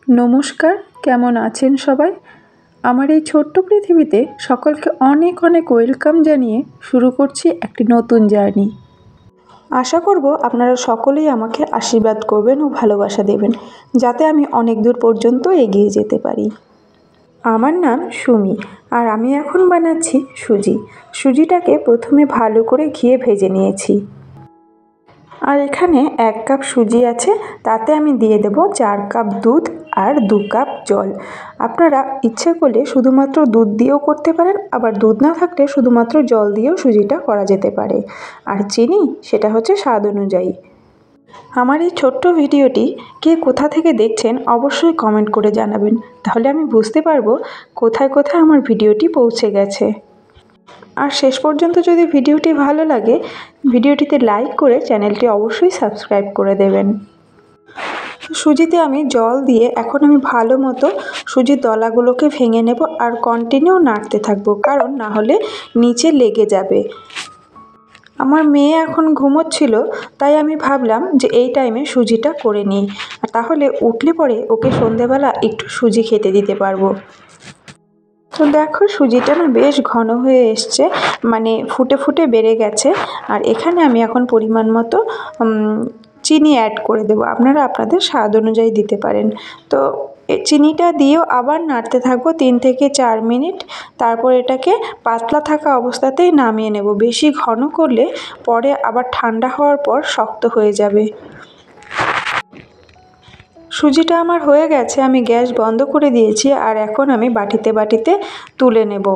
নমস্কার, কেমন আছেন সবাই? আমার এই ছোট্ট পৃথিবীতে সকলকে অনেক অনেক ওয়েলকাম জানিয়ে শুরু করছি একটি নতুন জার্নি। আশা করব আপনারা সকলেই আমাকে আশীর্বাদ করবেন ও ভালোবাসা দেবেন, যাতে আমি অনেক দূর পর্যন্ত এগিয়ে যেতে পারি। আমার নাম সুমি, আর আমি এখন বানাচ্ছি সুজি। সুজিটাকে প্রথমে ভালো করে ঘিয়ে ভেজে নিয়েছি। আর এখানে 1 কাপ সুজি আছে, তাতে আমি দিয়ে দেব 4 কাপ দুধ আর 2 কাপ জল। আপনারা ইচ্ছে করলে শুধুমাত্র দুধ দিয়েও করতে পারেন, আবার দুধ না থাকলে শুধুমাত্র জল দিয়েও সুজিটা করা যেতে পারে। আর চিনি, সেটা হচ্ছে স্বাদ অনুযায়ী। আমার এই ছোট্ট ভিডিওটি কে কোথা থেকে দেখছেন অবশ্যই কমেন্ট করে জানাবেন, তাহলে আমি বুঝতে পারবো কোথায় কোথায় আমার ভিডিওটি পৌঁছে গেছে। আর শেষ পর্যন্ত যদি ভিডিওটি ভালো লাগে, ভিডিওটিতে লাইক করে চ্যানেলটি অবশ্যই সাবস্ক্রাইব করে দেবেন। সুজিতে আমি জল দিয়ে এখন আমি ভালো মতো সুজির দলাগুলোকে ভেঙে নেব, আর কন্টিনিউ নাড়তে থাকবো, কারণ না হলে নিচে লেগে যাবে। আমার মেয়ে এখন ঘুমোচ্ছিল, তাই আমি ভাবলাম যে এই টাইমে সুজিটা করে নিই, আর তাহলে উঠলে পরে ওকে সন্ধেবেলা একটু সুজি খেতে দিতে পারবো। তো দেখো, সুজিটা না বেশ ঘন হয়ে এসছে, মানে ফুটে ফুটে বেড়ে গেছে। আর এখানে আমি এখন পরিমাণ মতো চিনি অ্যাড করে দেবো। আপনারা আপনাদের স্বাদ অনুযায়ী দিতে পারেন। তো চিনিটা দিয়েও আবার নাড়তে থাকবো 3 থেকে 4 মিনিট। তারপর এটাকে পাতলা থাকা অবস্থাতেই নামিয়ে নেব। বেশি ঘন করলে পরে আবার ঠান্ডা হওয়ার পর শক্ত হয়ে যাবে। সুজিটা আমার হয়ে গেছে, আমি গ্যাস বন্ধ করে দিয়েছি। আর এখন আমি বাটিতে বাটিতে তুলে নেব।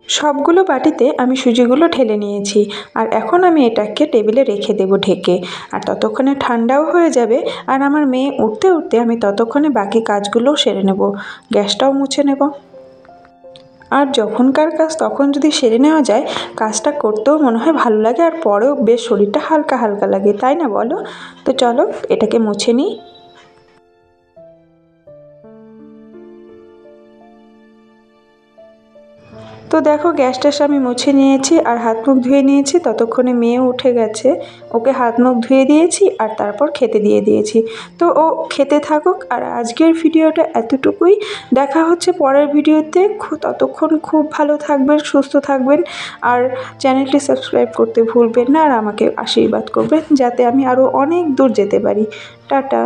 সবগুলো বাটিতে আমি সুজিগুলো ঢেলে নিয়েছি, আর এখন আমি এটাকে টেবিলে রেখে দেবো ঢেকে। আর ততক্ষণে ঠান্ডাও হয়ে যাবে, আর আমার মেয়ে উঠতে উঠতে আমি ততক্ষণে বাকি কাজগুলোও সেরে নেব। গ্যাসটাও মুছে নেব। আর যখনকার কাজ তখন যদি সেরে নেওয়া যায়, কাজটা করতেও মনে হয় ভালো লাগে, আর পরেও বেশ শরীরটা হালকা হালকা লাগে, তাই না বলো? তো চলো এটাকে মুছে নিই। তো দেখো, গ্যাস ট্যাস আমি মুছে নিয়েছি আর হাত মুখ ধুয়ে নিয়েছি। ততক্ষণে মেয়ে উঠে গেছে, ওকে হাত মুখ ধুয়ে দিয়েছি আর তারপর খেতে দিয়ে দিয়েছি। তো ও খেতে থাকুক। আর আজকের ভিডিওটা এতটুকুই। দেখা হচ্ছে পরের ভিডিওতে। ততক্ষণ খুব ভালো থাকবেন, সুস্থ থাকবেন, আর চ্যানেলটি সাবস্ক্রাইব করতে ভুলবেন না, আর আমাকে আশীর্বাদ করবেন যাতে আমি আরও অনেক দূর যেতে পারি। টাটা।